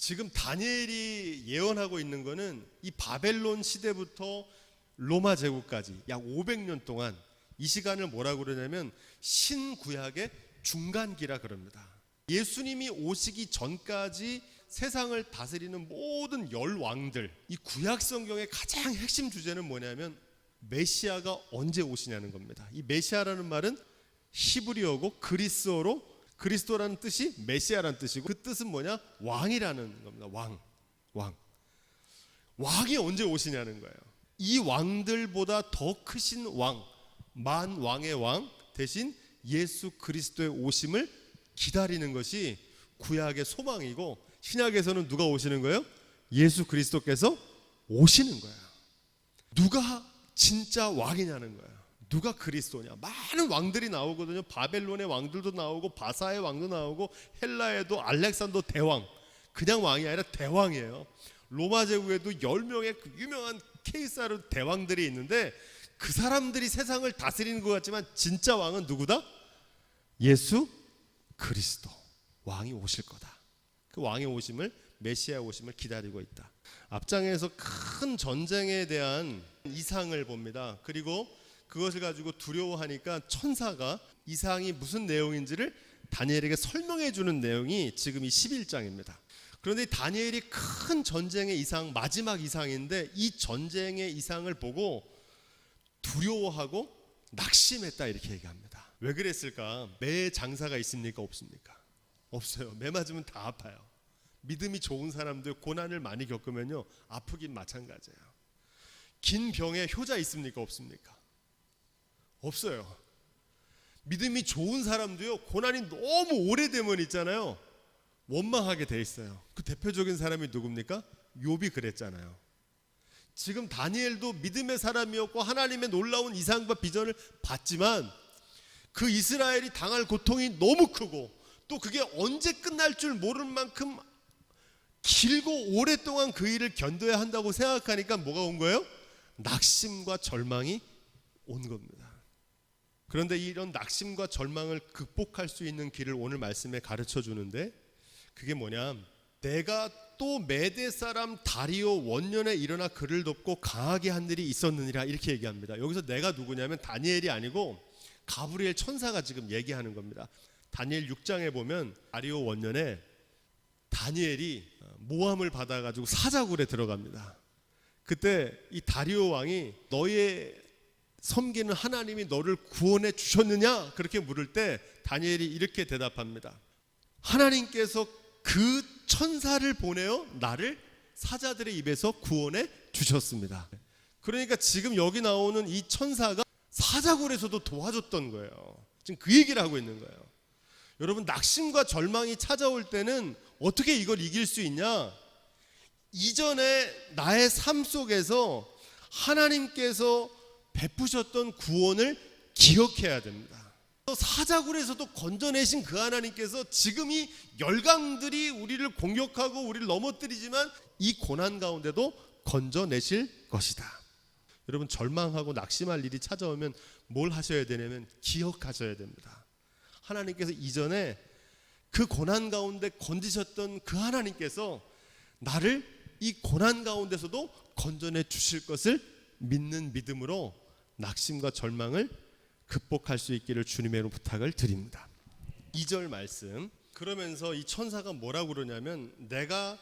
지금 다니엘이 예언하고 있는 거는 이 바벨론 시대부터 로마 제국까지 약 500년 동안 이 시간을 뭐라고 그러냐면 신구약의 중간기라 그럽니다. 예수님이 오시기 전까지 세상을 다스리는 모든 열 왕들, 이 구약 성경의 가장 핵심 주제는 뭐냐면 메시아가 언제 오시냐는 겁니다. 이 메시아라는 말은 히브리어고 그리스어로, 그리스도라는 뜻이 메시아라는 뜻이고, 그 뜻은 뭐냐? 왕이라는 겁니다. 왕이 언제 오시냐는 거예요. 이 왕들보다 더 크신 왕, 만왕의 왕 대신 예수 그리스도의 오심을 기다리는 것이 구약의 소망이고, 신약에서는 누가 오시는 거예요? 예수 그리스도께서 오시는 거예요. 누가 진짜 왕이냐는 거예요. 누가 그리스도냐. 많은 왕들이 나오거든요. 바벨론의 왕들도 나오고 바사의 왕도 나오고 헬라에도 알렉산더 대왕, 그냥 왕이 아니라 대왕이에요. 로마 제국에도 10명의 그 유명한 케이사르 대왕들이 있는데 그 사람들이 세상을 다스리는 것 같지만 진짜 왕은 누구다? 예수 그리스도. 왕이 오실 거다. 그 왕의 오심을, 메시아의 오심을 기다리고 있다. 앞장에서 큰 전쟁에 대한 이상을 봅니다. 그리고 그것을 가지고 두려워하니까 천사가 이상이 무슨 내용인지를 다니엘에게 설명해 주는 내용이 지금 이 11장입니다. 그런데 다니엘이 큰 전쟁의 이상, 마지막 이상인데 이 전쟁의 이상을 보고 두려워하고 낙심했다 이렇게 얘기합니다. 왜 그랬을까? 매 장사가 있습니까? 없습니까? 없어요. 매 맞으면 다 아파요. 믿음이 좋은 사람들 고난을 많이 겪으면요 아프긴 마찬가지예요. 긴 병에 효자 있습니까? 없습니까? 없어요. 믿음이 좋은 사람도요 고난이 너무 오래되면 있잖아요 원망하게 돼 있어요. 그 대표적인 사람이 누굽니까? 욥이 그랬잖아요. 지금 다니엘도 믿음의 사람이었고 하나님의 놀라운 이상과 비전을 봤지만 그 이스라엘이 당할 고통이 너무 크고 또 그게 언제 끝날 줄 모르는 만큼 길고 오랫동안 그 일을 견뎌야 한다고 생각하니까 뭐가 온 거예요? 낙심과 절망이 온 겁니다. 그런데 이런 낙심과 절망을 극복할 수 있는 길을 오늘 말씀에 가르쳐 주는데 그게 뭐냐? 내가 또 메대 사람 다리오 원년에 일어나 그를 돕고 강하게 한 일이 있었느니라 이렇게 얘기합니다. 여기서 내가 누구냐면 다니엘이 아니고 가브리엘 천사가 지금 얘기하는 겁니다. 다니엘 6장에 보면 다리오 원년에 다니엘이 모함을 받아가지고 사자굴에 들어갑니다. 그때 이 다리오 왕이 너의 섬기는 하나님이 너를 구원해 주셨느냐 그렇게 물을 때 다니엘이 이렇게 대답합니다. 하나님께서 그 천사를 보내어 나를 사자들의 입에서 구원해 주셨습니다. 그러니까 지금 여기 나오는 이 천사가 사자굴에서도 도와줬던 거예요. 지금 그 얘기를 하고 있는 거예요. 여러분 낙심과 절망이 찾아올 때는 어떻게 이걸 이길 수 있냐? 이전에 나의 삶 속에서 하나님께서 베푸셨던 구원을 기억해야 됩니다. 사자굴에서도 건져내신 그 하나님께서 지금 이 열강들이 우리를 공격하고 우리를 넘어뜨리지만 이 고난 가운데도 건져내실 것이다. 여러분 절망하고 낙심할 일이 찾아오면 뭘 하셔야 되냐면 기억하셔야 됩니다. 하나님께서 이전에 그 고난 가운데 건지셨던 그 하나님께서 나를 이 고난 가운데서도 건져내 주실 것을 믿는 믿음으로 낙심과 절망을 극복할 수 있기를 주님의 이름으로 부탁을 드립니다. 2절 말씀. 그러면서 이 천사가 뭐라고 그러냐면 내가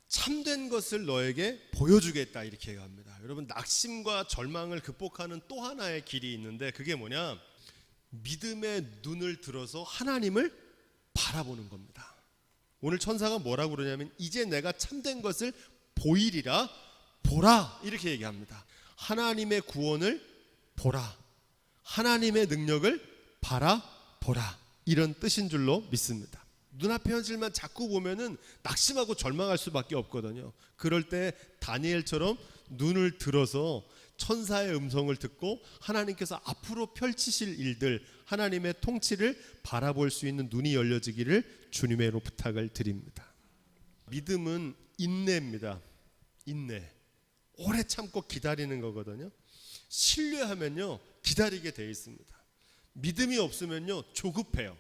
참된 것을 너에게 보여주겠다 이렇게 얘기합니다. 여러분 낙심과 절망을 극복하는 또 하나의 길이 있는데 그게 뭐냐? 믿음의 눈을 들어서 하나님을 바라보는 겁니다. 오늘 천사가 뭐라고 그러냐면 이제 내가 참된 것을 보이리라 보라 이렇게 얘기합니다. 하나님의 구원을 보라, 하나님의 능력을 바라보라 이런 뜻인 줄로 믿습니다. 눈앞의 현실만 자꾸 보면은 낙심하고 절망할 수밖에 없거든요. 그럴 때 다니엘처럼 눈을 들어서 천사의 음성을 듣고 하나님께서 앞으로 펼치실 일들, 하나님의 통치를 바라볼 수 있는 눈이 열려지기를 주님의 이름으로 부탁을 드립니다. 믿음은 인내입니다. 인내. 오래 참고 기다리는 거거든요. 신뢰하면요 기다리게 돼 있습니다. 믿음이 없으면요 조급해요.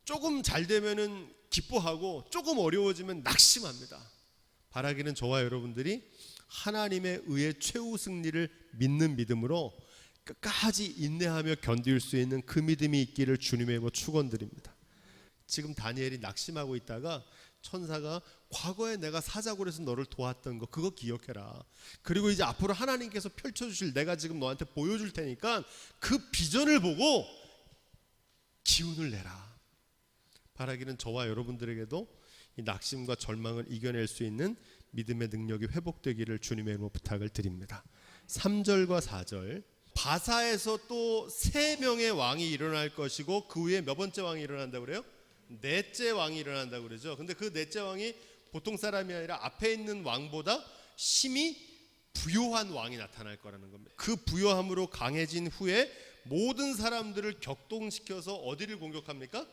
조금 잘 되면은 기뻐하고 조금 어려워지면 낙심합니다. 바라기는 저와 여러분들이 하나님의 의의 최후 승리를 믿는 믿음으로 끝까지 인내하며 견딜 수 있는 그 믿음이 있기를 주님의 이름으로 축원드립니다. 지금 다니엘이 낙심하고 있다가 천사가 과거에 내가 사자굴에서 너를 도왔던 거 그거 기억해라. 그리고 이제 앞으로 하나님께서 펼쳐주실 내가 지금 너한테 보여줄 테니까 그 비전을 보고 기운을 내라. 바라기는 저와 여러분들에게도 이 낙심과 절망을 이겨낼 수 있는 믿음의 능력이 회복되기를 주님의 이름으로 부탁을 드립니다. 3절과 4절 바사에서 또 3명의 왕이 일어날 것이고 그 후에 몇 번째 왕이 일어난다고 그래요? 넷째 왕이 일어난다고 그러죠. 근데 그 넷째 왕이 보통 사람이 아니라 앞에 있는 왕보다 심히 부요한 왕이 나타날 거라는 겁니다. 그 부요함으로 강해진 후에 모든 사람들을 격동시켜서 어디를 공격합니까?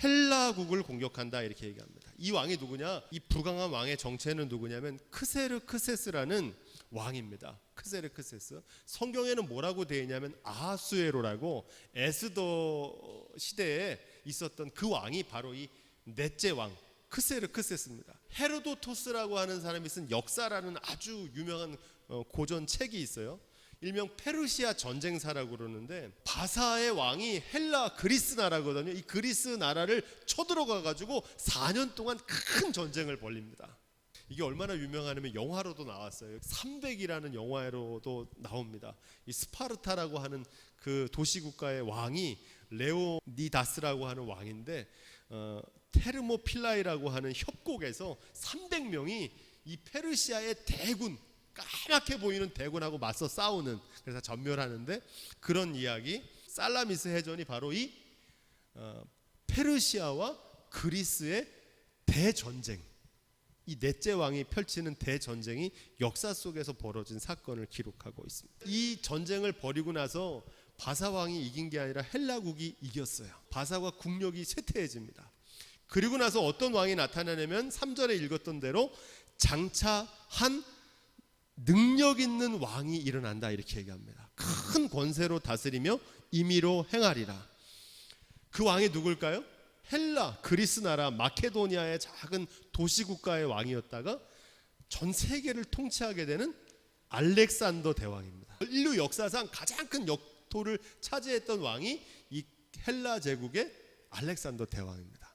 헬라국을 공격한다 이렇게 얘기합니다. 이 왕이 누구냐? 이 불강한 왕의 정체는 누구냐면 크세르크세스라는 왕입니다. 크세르크세스. 성경에는 뭐라고 되어 있냐면 아하수에로라고 에스더 시대에 있었던 그 왕이 바로 이 넷째 왕 크세르크세스입니다. 헤로도토스라고 하는 사람이 쓴 역사라는 아주 유명한 고전 책이 있어요. 일명 페르시아 전쟁사라고 그러는데 바사의 왕이 헬라 그리스 나라거든요. 이 그리스 나라를 쳐들어가 가지고 4년 동안 큰 전쟁을 벌립니다. 이게 얼마나 유명하냐면 영화로도 나왔어요. 300이라는 영화로도 나옵니다. 이 스파르타라고 하는 그 도시국가의 왕이 레오니다스라고 하는 왕인데 테르모필라이라고 하는 협곡에서 300명이 이 페르시아의 대군 까맣게 보이는 대군하고 맞서 싸우는 그래서 전멸하는데 그런 이야기 살라미스 해전이 바로 이 페르시아와 그리스의 대전쟁 이 넷째 왕이 펼치는 대전쟁이 역사 속에서 벌어진 사건을 기록하고 있습니다. 이 전쟁을 벌이고 나서 바사 왕이 이긴 게 아니라 헬라국이 이겼어요. 바사가 국력이 쇠퇴해집니다. 그리고 나서 어떤 왕이 나타나냐면 3절에 읽었던 대로 장차 한 능력 있는 왕이 일어난다 이렇게 얘기합니다. 큰 권세로 다스리며 임의로 행하리라. 그 왕이 누굴까요? 헬라, 그리스 나라, 마케도니아의 작은 도시국가의 왕이었다가 전 세계를 통치하게 되는 알렉산더 대왕입니다. 인류 역사상 가장 큰 역토를 차지했던 왕이 이 헬라 제국의 알렉산더 대왕입니다.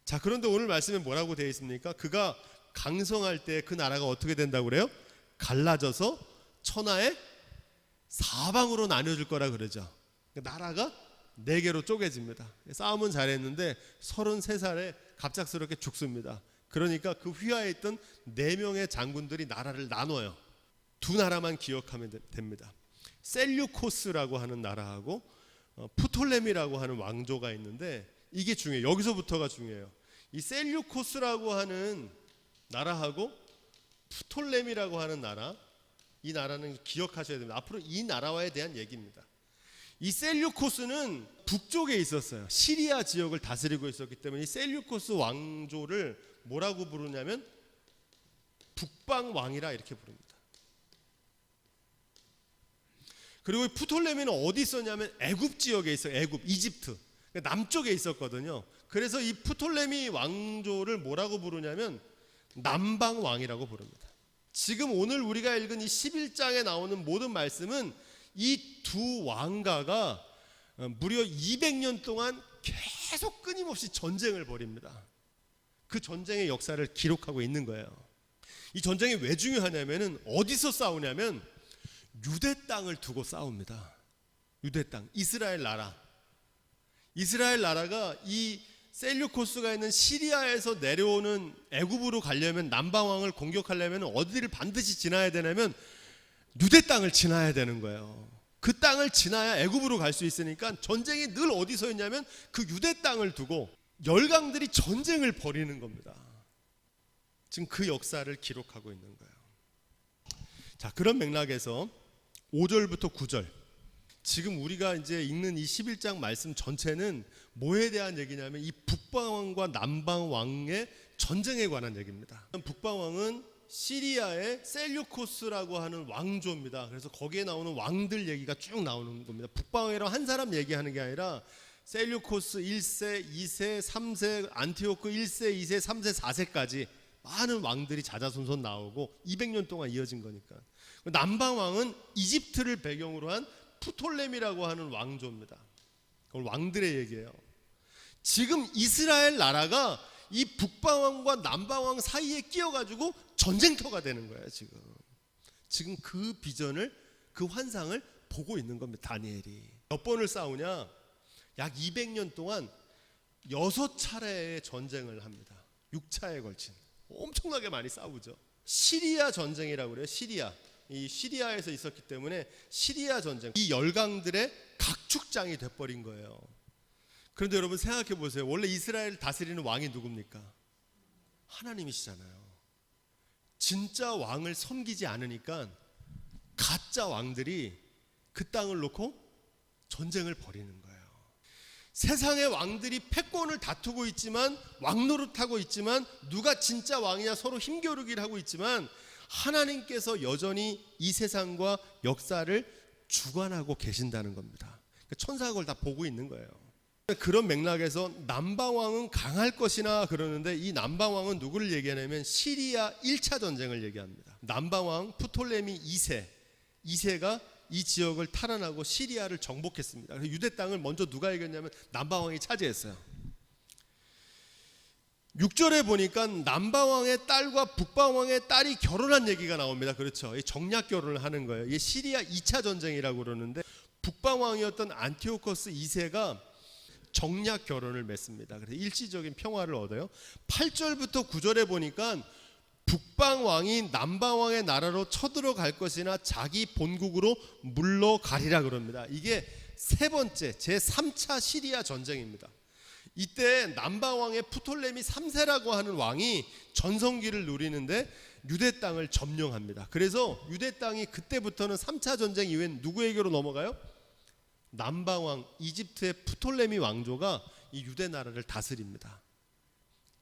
자, 그런데 오늘 말씀에 뭐라고 되어 있습니까? 그가 강성할 때 그 나라가 어떻게 된다고 그래요? 갈라져서 천하의 사방으로 나뉘어질 거라 그러죠. 나라가 4개로 쪼개집니다. 싸움은 잘했는데 33살에 갑작스럽게 죽습니다. 그러니까 그 휘하에 있던 4명의 장군들이 나라를 나눠요. 2 나라만 기억하면 됩니다. 셀류코스라고 하는 나라하고 프톨레미라고 하는 왕조가 있는데 이게 중요해요. 여기서부터가 중요해요. 이 셀류코스라고 하는 나라하고 프톨레미라고 하는 나라, 이 나라는 기억하셔야 됩니다. 앞으로 이 나라와에 대한 얘기입니다. 이 셀류코스는 북쪽에 있었어요. 시리아 지역을 다스리고 있었기 때문에 이 셀류코스 왕조를 뭐라고 부르냐면 북방왕이라 이렇게 부릅니다. 그리고 프톨레미는 어디 있었냐면 애굽 지역에 있어요. 애굽, 이집트 남쪽에 있었거든요. 그래서 이 프톨레미 왕조를 뭐라고 부르냐면 남방왕이라고 부릅니다. 지금 오늘 우리가 읽은 이 11장에 나오는 모든 말씀은 이 2 왕가가 무려 200년 동안 계속 끊임없이 전쟁을 벌입니다. 그 전쟁의 역사를 기록하고 있는 거예요. 이 전쟁이 왜 중요하냐면은 어디서 싸우냐면 유대 땅을 두고 싸웁니다. 유대 땅, 이스라엘 나라. 이스라엘 나라가 이 셀류코스가 있는 시리아에서 내려오는 애굽으로 가려면 남방왕을 공격하려면 어디를 반드시 지나야 되냐면 유대 땅을 지나야 되는 거예요. 그 땅을 지나야 애굽으로 갈 수 있으니까 전쟁이 늘 어디서 있냐면 그 유대 땅을 두고 열강들이 전쟁을 벌이는 겁니다. 지금 그 역사를 기록하고 있는 거예요. 자, 그런 맥락에서 5절부터 9절 지금 우리가 이제 읽는 이 11장 말씀 전체는 뭐에 대한 얘기냐면 이 북방왕과 남방왕의 전쟁에 관한 얘기입니다. 북방왕은 시리아의 셀류코스라고 하는 왕조입니다. 그래서 거기에 나오는 왕들 얘기가 쭉 나오는 겁니다. 북방왕이랑 한 사람 얘기하는 게 아니라 셀류코스 1세, 2세, 3세, 안티오크 1세, 2세, 3세, 4세까지 많은 왕들이 자자손손 나오고 200년 동안 이어진 거니까. 남방 왕은 이집트를 배경으로 한 프톨레미라고 하는 왕조입니다. 그걸 왕들의 얘기예요. 지금 이스라엘 나라가 이 북방왕과 남방왕 사이에 끼어가지고 전쟁터가 되는 거예요. 지금 그 비전을, 그 환상을 보고 있는 겁니다. 다니엘이. 몇 번을 싸우냐? 약 200년 동안 6차례의 전쟁을 합니다. 6차에 걸친. 엄청나게 많이 싸우죠. 시리아 전쟁이라고 그래요. 이 시리아에서 있었기 때문에 시리아 전쟁. 이 열강들의 각축장이 돼버린 거예요. 그런데 여러분 생각해 보세요. 원래 이스라엘을 다스리는 왕이 누굽니까? 하나님이시잖아요. 진짜 왕을 섬기지 않으니까 가짜 왕들이 그 땅을 놓고 전쟁을 벌이는 거예요. 세상의 왕들이 패권을 다투고 있지만, 왕노릇하고 있지만, 누가 진짜 왕이냐 서로 힘겨루기를 하고 있지만, 하나님께서 여전히 이 세상과 역사를 주관하고 계신다는 겁니다. 천사가 그걸 다 보고 있는 거예요. 그런 맥락에서 남방왕은 강할 것이나 그러는데, 이 남방왕은 누구를 얘기하냐면 시리아 1차 전쟁을 얘기합니다. 남방왕 프톨레미 2세가 이 지역을 탈환하고 시리아를 정복했습니다. 그래서 유대 땅을 먼저 누가 이겼냐면 남방왕이 차지했어요. 6절에 보니까 남방왕의 딸과 북방왕의 딸이 결혼한 얘기가 나옵니다. 그렇죠. 정략 결혼을 하는 거예요. 이게 시리아 2차 전쟁이라고 그러는데, 북방왕이었던 안티오코스 2세가 정략 결혼을 맺습니다. 그래서 일시적인 평화를 얻어요. 8절부터 9절에 보니까 북방왕이 남방왕의 나라로 쳐들어갈 것이나 자기 본국으로 물러가리라 그럽니다. 이게 세 번째 제3차 시리아 전쟁입니다. 이때 남방왕의 프톨레미 3세라고 하는 왕이 전성기를 누리는데 유대 땅을 점령합니다. 그래서 유대 땅이 그때부터는 3차 전쟁 이후엔 누구에게로 넘어가요? 남방왕 이집트의 프톨레미 왕조가 이 유대 나라를 다스립니다.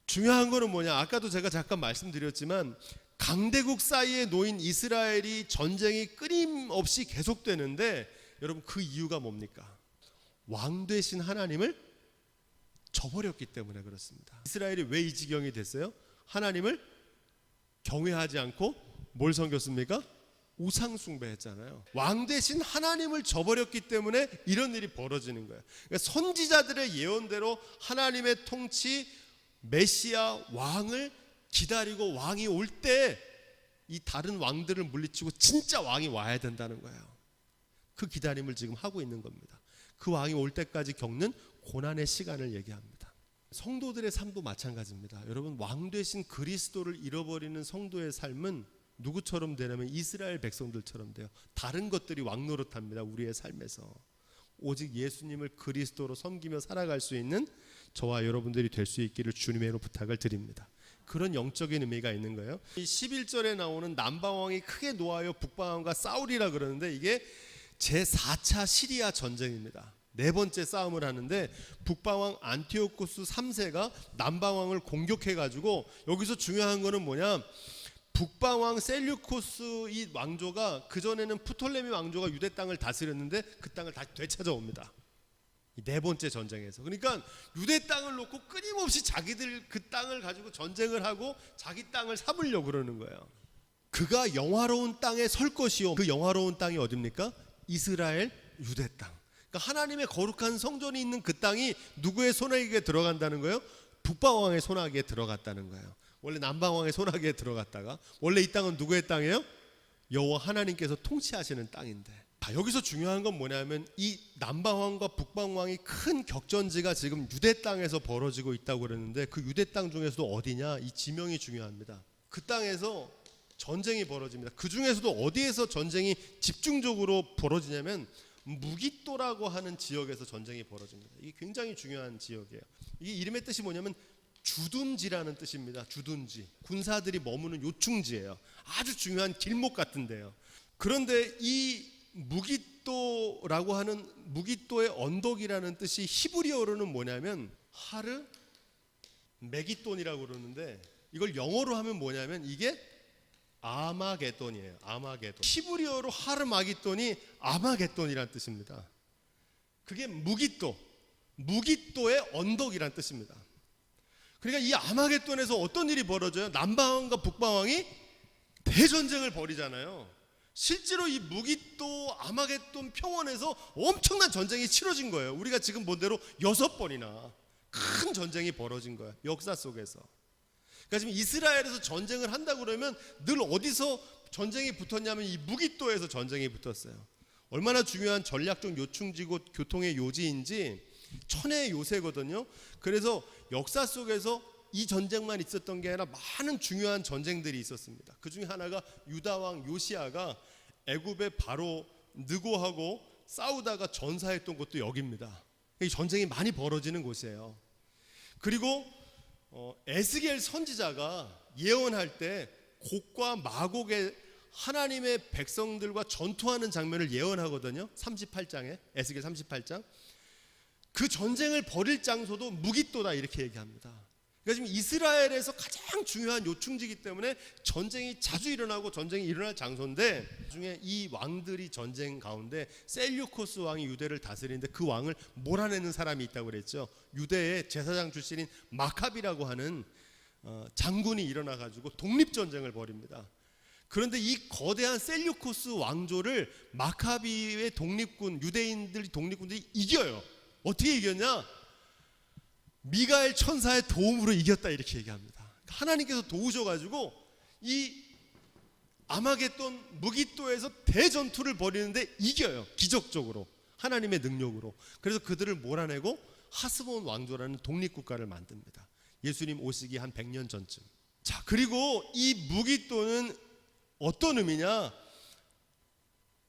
중요한 거는 뭐냐? 아까도 제가 잠깐 말씀드렸지만 강대국 사이에 놓인 이스라엘이 전쟁이 끊임없이 계속되는데, 여러분 그 이유가 뭡니까? 왕 되신 하나님을 저버렸기 때문에 그렇습니다. 이스라엘이 왜 이 지경이 됐어요? 하나님을 경외하지 않고 뭘 섬겼습니까? 우상 숭배했잖아요. 왕 대신 하나님을 저버렸기 때문에 이런 일이 벌어지는 거예요. 그러니까 선지자들의 예언대로 하나님의 통치, 메시아 왕을 기다리고 왕이 올 때 이 다른 왕들을 물리치고 진짜 왕이 와야 된다는 거예요. 그 기다림을 지금 하고 있는 겁니다. 그 왕이 올 때까지 겪는 고난의 시간을 얘기합니다. 성도들의 삶도 마찬가지입니다. 여러분, 왕 되신 그리스도를 잃어버리는 성도의 삶은 누구처럼 되냐면 이스라엘 백성들처럼 돼요. 다른 것들이 왕 노릇합니다. 우리의 삶에서. 오직 예수님을 그리스도로 섬기며 살아갈 수 있는 저와 여러분들이 될 수 있기를 주님의 부탁을 드립니다. 그런 영적인 의미가 있는 거예요. 이 11절에 나오는 남방왕이 크게 노하여 북방왕과 싸우리라 그러는데, 이게 제4차 시리아 전쟁입니다. 네 번째 싸움을 하는데, 북방왕 안티오코스 3세가 남방왕을 공격해가지고, 여기서 중요한 거는 뭐냐? 북방왕 셀류코스 이 왕조가, 그전에는 프톨레미 왕조가 유대 땅을 다스렸는데 그 땅을 다시 되찾아옵니다. 이 네 번째 전쟁에서. 그러니까 유대 땅을 놓고 끊임없이 자기들 그 땅을 가지고 전쟁을 하고 자기 땅을 삼으려고 그러는 거예요. 그가 영화로운 땅에 설 것이요. 그 영화로운 땅이 어딥니까? 이스라엘 유대 땅. 그러니까 하나님의 거룩한 성전이 있는 그 땅이 누구의 손아귀에 들어간다는 거예요? 북방왕의 손아귀에 들어갔다는 거예요. 원래 남방왕의 손아귀에 들어갔다가, 원래 이 땅은 누구의 땅이에요? 여호와 하나님께서 통치하시는 땅인데. 여기서 중요한 건 뭐냐면 이 남방왕과 북방왕이 큰 격전지가 지금 유대 땅에서 벌어지고 있다고 그랬는데, 그 유대 땅 중에서도 어디냐? 이 지명이 중요합니다. 그 땅에서 전쟁이 벌어집니다. 그 중에서도 어디에서 전쟁이 집중적으로 벌어지냐면 무깃도라고 하는 지역에서 전쟁이 벌어집니다. 이게 굉장히 중요한 지역이에요. 이게 이름의 뜻이 뭐냐면 주둔지라는 뜻입니다. 주둔지. 군사들이 머무는 요충지예요. 아주 중요한 길목 같은데요. 그런데 이 무깃도라고 하는, 무깃도의 언덕이라는 뜻이 히브리어로는 뭐냐면 하르 메기돈이라고 그러는데, 이걸 영어로 하면 뭐냐면 이게 아마게돈이에요. 아마게돈. 히브리어로 하르 마기돈이 아마게돈이라는 뜻입니다. 그게 무깃도, 무깃도의 언덕이란 뜻입니다. 그러니까 이 아마겟돈에서 어떤 일이 벌어져요? 남방왕과 북방왕이 대전쟁을 벌이잖아요. 실제로 이 무깃도 아마겟돈 평원에서 엄청난 전쟁이 치러진 거예요. 우리가 지금 본 대로 6번이나 큰 전쟁이 벌어진 거예요, 역사 속에서. 그러니까 지금 이스라엘에서 전쟁을 한다 그러면 늘 어디서 전쟁이 붙었냐면 이 무깃도에서 전쟁이 붙었어요. 얼마나 중요한 전략적 요충지고 교통의 요지인지 천혜의 요새거든요. 그래서 역사 속에서 이 전쟁만 있었던 게 아니라 많은 중요한 전쟁들이 있었습니다. 그 중에 하나가 유다왕 요시아가 애굽의 바로 느고하고 싸우다가 전사했던 곳도 여기입니다. 이 전쟁이 많이 벌어지는 곳이에요. 그리고 에스겔 선지자가 예언할 때 곡과 마곡의 하나님의 백성들과 전투하는 장면을 예언하거든요. 38장에 에스겔 38장. 그 전쟁을 벌일 장소도 무깃도다 이렇게 얘기합니다. 그러니까 지금 이스라엘에서 가장 중요한 요충지이기 때문에 전쟁이 자주 일어나고 전쟁이 일어날 장소인데, 나중에 이 왕들이 전쟁 가운데 셀류코스 왕이 유대를 다스리는데 그 왕을 몰아내는 사람이 있다고 그랬죠. 유대의 제사장 출신인 마카비라고 하는 장군이 일어나가지고 독립전쟁을 벌입니다. 그런데 이 거대한 셀류코스 왕조를 마카비의 독립군, 유대인들이 독립군들이 이겨요. 어떻게 이겼냐? 미가엘 천사의 도움으로 이겼다 이렇게 얘기합니다. 하나님께서 도우셔가지고 이 아마겟돈 무깃도에서 대전투를 벌이는데 이겨요. 기적적으로 하나님의 능력으로. 그래서 그들을 몰아내고 하스본 왕조라는 독립국가를 만듭니다. 예수님 오시기 한 100년 전쯤. 자, 그리고 이 무깃도는 어떤 의미냐?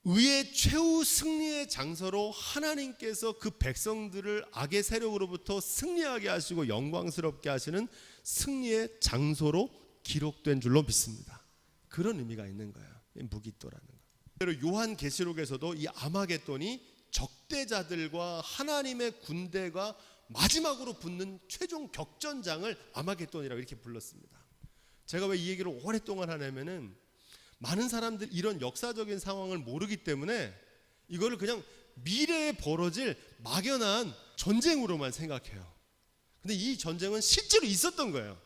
의의 최후 승리의 장소로 하나님께서 그 백성들을 악의 세력으로부터 승리하게 하시고 영광스럽게 하시는 승리의 장소로 기록된 줄로 믿습니다. 그런 의미가 있는 거예요, 무깃도라는 거. 그리고 요한계시록에서도 이 아마겟돈이 적대자들과 하나님의 군대가 마지막으로 붙는 최종 격전장을 아마겟돈이라고 이렇게 불렀습니다. 제가 왜 이 얘기를 오랫동안 하냐면은 많은 사람들 이런 역사적인 상황을 모르기 때문에 이거를 그냥 미래에 벌어질 막연한 전쟁으로만 생각해요. 근데 이 전쟁은 실제로 있었던 거예요.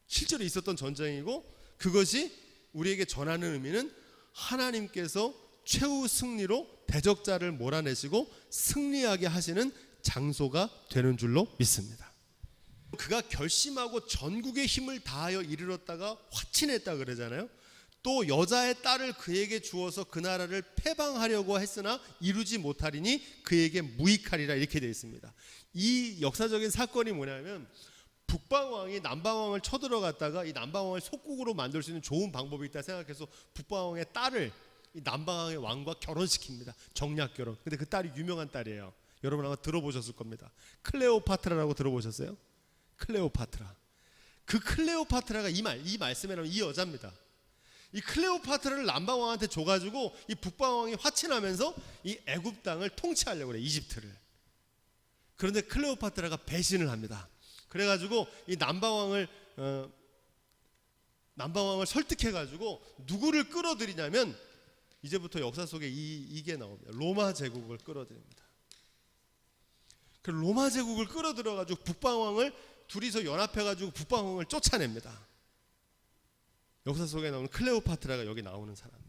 실제로 있었던 전쟁이고, 그것이 우리에게 전하는 의미는 하나님께서 최후 승리로 대적자를 몰아내시고 승리하게 하시는 장소가 되는 줄로 믿습니다. 그가 결심하고 전국의 힘을 다하여 이르렀다가 화친했다 그러잖아요. 또 여자의 딸을 그에게 주어서 그 나라를 패방하려고 했으나 이루지 못하리니 그에게 무익하리라 이렇게 되어 있습니다. 이 역사적인 사건이 뭐냐면, 북방왕이 남방왕을 쳐들어갔다가 이 남방왕을 속국으로 만들 수 있는 좋은 방법이 있다 생각해서 북방왕의 딸을 이 남방왕의 왕과 결혼시킵니다. 정략결혼. 근데 그 딸이 유명한 딸이에요. 여러분 아마 들어보셨을 겁니다. 클레오파트라라고 들어보셨어요? 클레오파트라. 그 클레오파트라가 이 말씀에 나오는 이 여자입니다. 이 클레오파트라를 남방왕한테 줘가지고 이 북방왕이 화친하면서 이 애굽 땅을 통치하려고 그래, 이집트를. 그런데 클레오파트라가 배신을 합니다. 그래가지고 이 남방왕을 설득해가지고 누구를 끌어들이냐면, 이제부터 역사 속에 이게 나옵니다. 로마 제국을 끌어들입니다. 그 로마 제국을 끌어들여가지고 북방왕을 둘이서 연합해가지고 북방왕을 쫓아냅니다. 역사 속에 나오는 클레오파트라가 여기 나오는 사람입니다.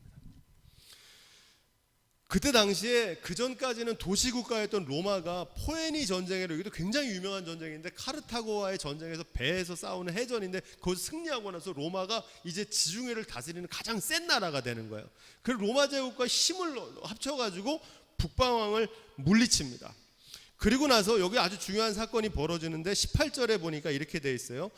그때 당시에 그 전까지는 도시국가였던 로마가 포에니 전쟁으로, 이것도 굉장히 유명한 전쟁인데 카르타고와의 전쟁에서 배에서 싸우는 해전인데 거기서 승리하고 나서 로마가 이제 지중해를 다스리는 가장 센 나라가 되는 거예요. 그래서 로마 제국과 힘을 합쳐가지고 북방왕을 물리칩니다. 그리고 나서 여기 아주 중요한 사건이 벌어지는데 18절에 보니까 이렇게 돼 있어요.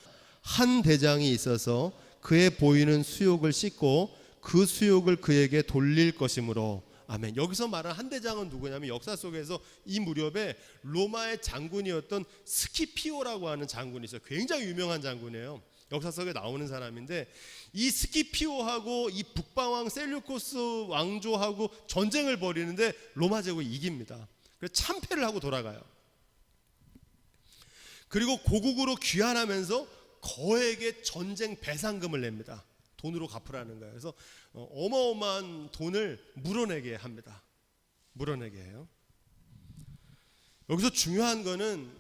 한 대장이 있어서 그의 보이는 수욕을 씻고 그 수욕을 그에게 돌릴 것이므로. 아멘. 여기서 말하는 한 대장은 누구냐면, 역사 속에서 이 무렵에 로마의 장군이었던 스키피오라고 하는 장군이 있어요. 굉장히 유명한 장군이에요. 역사 속에 나오는 사람인데, 이 스키피오하고 이 북방왕 셀류코스 왕조하고 전쟁을 벌이는데 로마 제국이 이깁니다. 그래서 참패를 하고 돌아가요. 그리고 고국으로 귀환하면서 거액의 전쟁 배상금을 냅니다. 돈으로 갚으라는 거예요. 그래서 어마어마한 돈을 물어내게 합니다. 물어내게 해요. 여기서 중요한 거는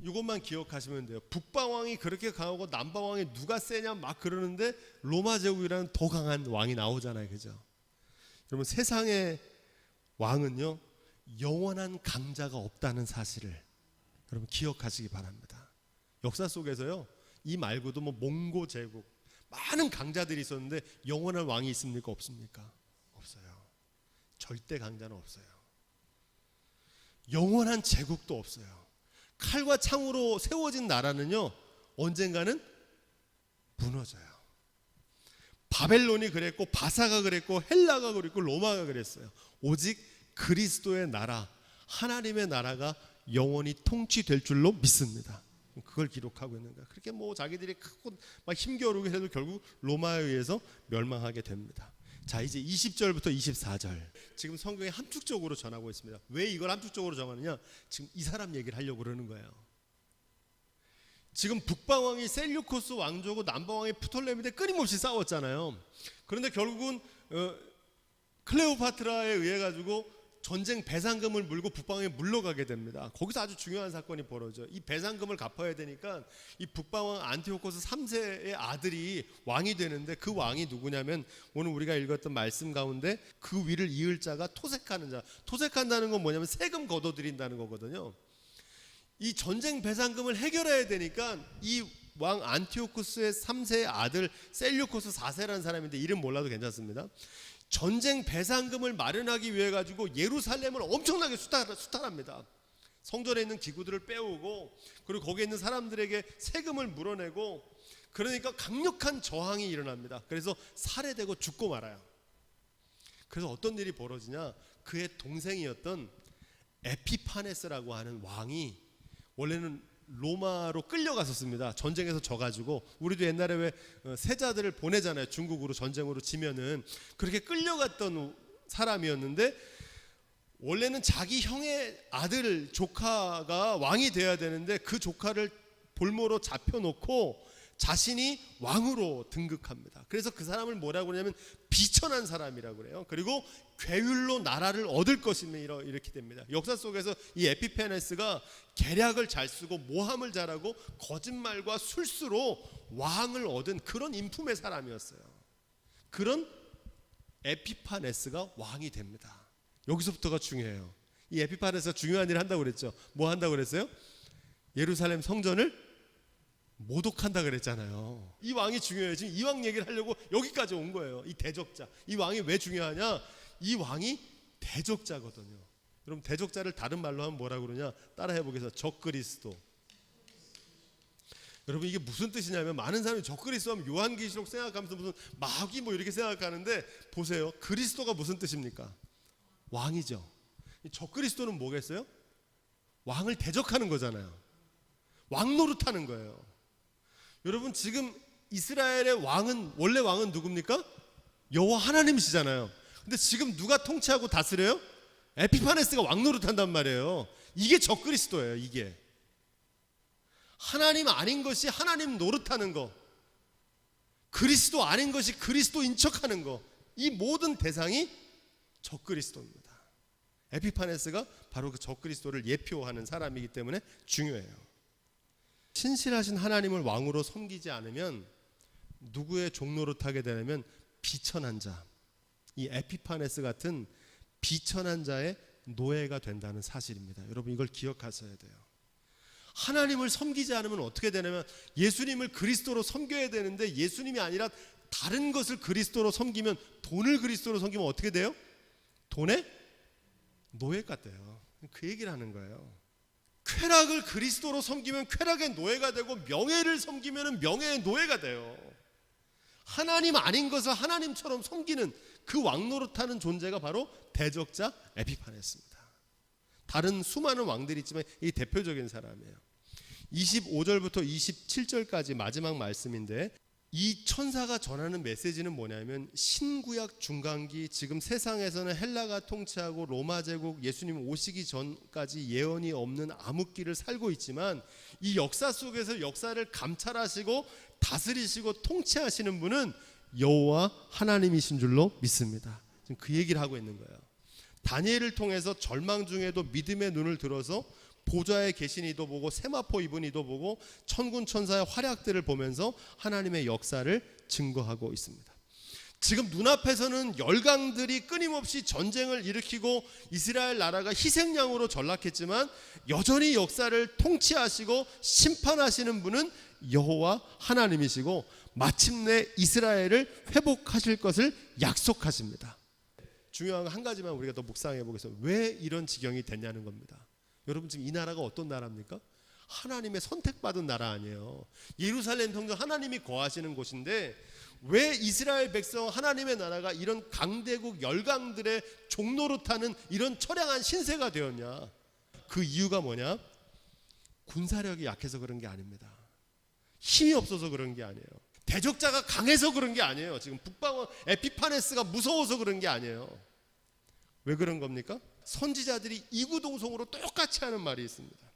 이것만 기억하시면 돼요. 북방왕이 그렇게 강하고 남방왕이 누가 세냐 막 그러는데 로마 제국이라는 더 강한 왕이 나오잖아요. 그죠? 여러분, 세상의 왕은요 영원한 강자가 없다는 사실을 여러분 기억하시기 바랍니다. 역사 속에서요 이 말고도 뭐 몽고 제국 많은 강자들이 있었는데 영원한 왕이 있습니까? 없습니까? 없어요. 절대 강자는 없어요. 영원한 제국도 없어요. 칼과 창으로 세워진 나라는요 언젠가는 무너져요. 바벨론이 그랬고 바사가 그랬고 헬라가 그랬고 로마가 그랬어요. 오직 그리스도의 나라, 하나님의 나라가 영원히 통치될 줄로 믿습니다. 그걸 기록하고 있는 거야. 그렇게 뭐 자기들이 크고 막 힘겨루게 해도 결국 로마에 의해서 멸망하게 됩니다. 자, 이제 20절부터 24절. 지금 성경에 함축적으로 전하고 있습니다. 왜 이걸 함축적으로 정하느냐? 지금 이 사람 얘기를 하려고 그러는 거예요. 지금 북방왕이 셀류코스 왕조고 남방왕이 프톨레미데 끊임없이 싸웠잖아요. 그런데 결국은 클레오파트라에 의해 가지고 전쟁 배상금을 물고 북방에 물러가게 됩니다. 거기서 아주 중요한 사건이 벌어져요. 이 배상금을 갚아야 되니까 이 북방왕 안티오코스 3세의 아들이 왕이 되는데 그 왕이 누구냐면 오늘 우리가 읽었던 말씀 가운데 그 위를 이을 자가 토색하는 자. 토색한다는 건 뭐냐면 세금 걷어들인다는 거거든요. 이 전쟁 배상금을 해결해야 되니까 이 왕 안티오코스의 3세의 아들 셀류코스 4세라는 사람인데 이름 몰라도 괜찮습니다. 전쟁 배상금을 마련하기 위해 가지고 예루살렘을 엄청나게 수탈합니다. 성전에 있는 기구들을 빼오고 그리고 거기에 있는 사람들에게 세금을 물어내고 그러니까 강력한 저항이 일어납니다. 그래서 살해되고 죽고 말아요. 그래서 어떤 일이 벌어지냐? 그의 동생이었던 에피파네스라고 하는 왕이 원래는 로마로 끌려갔었습니다. 전쟁에서 져가지고 우리도 옛날에 왜 세자들을 보내잖아요. 중국으로 전쟁으로 지면은 그렇게 끌려갔던 사람이었는데 원래는 자기 형의 아들 조카가 왕이 돼야 되는데 그 조카를 볼모로 잡혀놓고 자신이 왕으로 등극합니다. 그래서 그 사람을 뭐라고 그러냐면 비천한 사람이라고 그래요. 그리고 괴율로 나라를 얻을 것이며 이렇게 됩니다. 역사 속에서 이 에피페네스가 계략을 잘 쓰고 모함을 잘하고 거짓말과 술수로 왕을 얻은 그런 인품의 사람이었어요. 그런 에피파네스가 왕이 됩니다. 여기서부터가 중요해요. 이 에피파네스가 중요한 일을 한다고 그랬죠. 뭐 한다고 그랬어요? 예루살렘 성전을 모독한다 그랬잖아요. 이 왕이 중요해요. 지금 이 왕 얘기를 하려고 여기까지 온 거예요. 이 대적자. 이 왕이 왜 중요하냐? 이 왕이 대적자거든요. 여러분, 대적자를 다른 말로 하면 뭐라고 그러냐? 따라 해보겠습니다. 적그리스도. 여러분, 이게 무슨 뜻이냐면 많은 사람이 적그리스도 하면 요한계시록 생각하면서 무슨 마귀 뭐 이렇게 생각하는데 보세요. 그리스도가 무슨 뜻입니까? 왕이죠. 적그리스도는 뭐겠어요? 왕을 대적하는 거잖아요. 왕 노릇하는 거예요. 여러분, 지금 이스라엘의 왕은 원래 왕은 누굽니까? 여호와 하나님이시잖아요. 근데 지금 누가 통치하고 다스려요? 에피파네스가 왕 노릇한단 말이에요. 이게 적그리스도예요. 이게 하나님 아닌 것이 하나님 노릇하는 거, 그리스도 아닌 것이 그리스도인 척하는 거, 이 모든 대상이 적그리스도입니다. 에피파네스가 바로 그 적그리스도를 예표하는 사람이기 때문에 중요해요. 신실하신 하나님을 왕으로 섬기지 않으면 누구의 종노릇하게 되냐면 비천한 자, 이 에피파네스 같은 비천한 자의 노예가 된다는 사실입니다. 여러분, 이걸 기억하셔야 돼요. 하나님을 섬기지 않으면 어떻게 되냐면 예수님을 그리스도로 섬겨야 되는데 예수님이 아니라 다른 것을 그리스도로 섬기면, 돈을 그리스도로 섬기면 어떻게 돼요? 돈의 노예가 돼요. 그 얘기를 하는 거예요. 쾌락을 그리스도로 섬기면 쾌락의 노예가 되고 명예를 섬기면 명예의 노예가 돼요. 하나님 아닌 것을 하나님처럼 섬기는 그 왕노릇하는 존재가 바로 대적자 에피파네스입니다. 다른 수많은 왕들이 있지만 이 대표적인 사람이에요. 25절부터 27절까지 마지막 말씀인데 이 천사가 전하는 메시지는 뭐냐면 신구약 중간기 지금 세상에서는 헬라가 통치하고 로마 제국 예수님 오시기 전까지 예언이 없는 암흑기를 살고 있지만 이 역사 속에서 역사를 감찰하시고 다스리시고 통치하시는 분은 여호와 하나님이신 줄로 믿습니다. 지금 그 얘기를 하고 있는 거예요. 다니엘을 통해서 절망 중에도 믿음의 눈을 들어서 보좌에 계신 이도 보고 세마포 입은 이도 보고 천군 천사의 활약들을 보면서 하나님의 역사를 증거하고 있습니다. 지금 눈앞에서는 열강들이 끊임없이 전쟁을 일으키고 이스라엘 나라가 희생양으로 전락했지만 여전히 역사를 통치하시고 심판하시는 분은 여호와 하나님이시고 마침내 이스라엘을 회복하실 것을 약속하십니다. 중요한 한 가지만 우리가 더 묵상해 보겠습니다. 왜 이런 지경이 됐냐는 겁니다. 여러분, 지금 이 나라가 어떤 나라입니까? 하나님의 선택받은 나라 아니에요. 예루살렘 성전 하나님이 거하시는 곳인데 왜 이스라엘 백성 하나님의 나라가 이런 강대국 열강들의 종로로 타는 이런 처량한 신세가 되었냐? 그 이유가 뭐냐? 군사력이 약해서 그런 게 아닙니다. 힘이 없어서 그런 게 아니에요. 대적자가 강해서 그런 게 아니에요. 지금 북방어 에피파네스가 무서워서 그런 게 아니에요. 왜 그런 겁니까? 선지자들이 이구동성으로 똑같이 하는 말이 있습니다.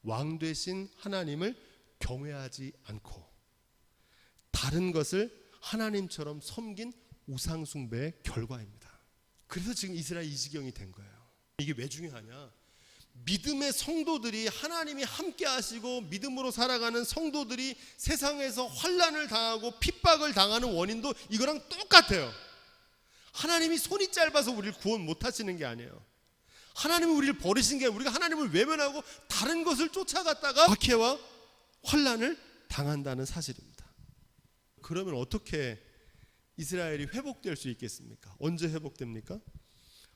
왕 되신 하나님을 경외하지 않고 다른 것을 하나님처럼 섬긴 우상 숭배의 결과입니다. 그래서 지금 이스라엘 이 지경이 된 거예요. 이게 왜 중요하냐? 믿음의 성도들이 하나님이 함께 하시고 믿음으로 살아가는 성도들이 세상에서 환난을 당하고 핍박을 당하는 원인도 이거랑 똑같아요. 하나님이 손이 짧아서 우리를 구원 못 하시는 게 아니에요. 하나님이 우리를 버리신 게 아니라 우리가 하나님을 외면하고 다른 것을 쫓아갔다가 박해와 환난을 당한다는 사실입니다. 그러면 어떻게 이스라엘이 회복될 수 있겠습니까? 언제 회복됩니까?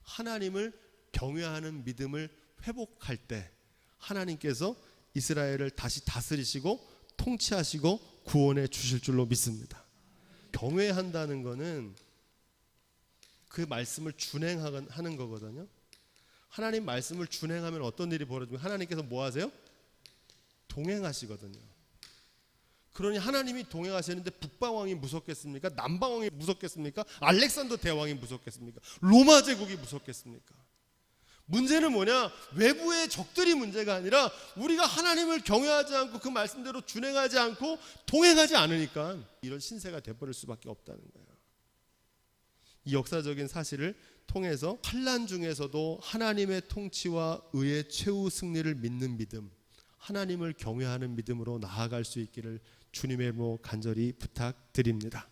하나님을 경외하는 믿음을 회복할 때 하나님께서 이스라엘을 다시 다스리시고 통치하시고 구원해 주실 줄로 믿습니다. 경외한다는 것은 그 말씀을 준행하는 거거든요. 하나님 말씀을 준행하면 어떤 일이 벌어지면 하나님께서 뭐 하세요? 동행하시거든요. 그러니 하나님이 동행하시는데 북방왕이 무섭겠습니까? 남방왕이 무섭겠습니까? 알렉산더 대왕이 무섭겠습니까? 로마 제국이 무섭겠습니까? 문제는 뭐냐? 외부의 적들이 문제가 아니라 우리가 하나님을 경외하지 않고 그 말씀대로 준행하지 않고 동행하지 않으니까 이런 신세가 돼버릴 수밖에 없다는 거예요. 이 역사적인 사실을 통해서 환난 중에서도 하나님의 통치와 의의 최후 승리를 믿는 믿음, 하나님을 경외하는 믿음으로 나아갈 수 있기를 주님의 이름으로 간절히 부탁드립니다.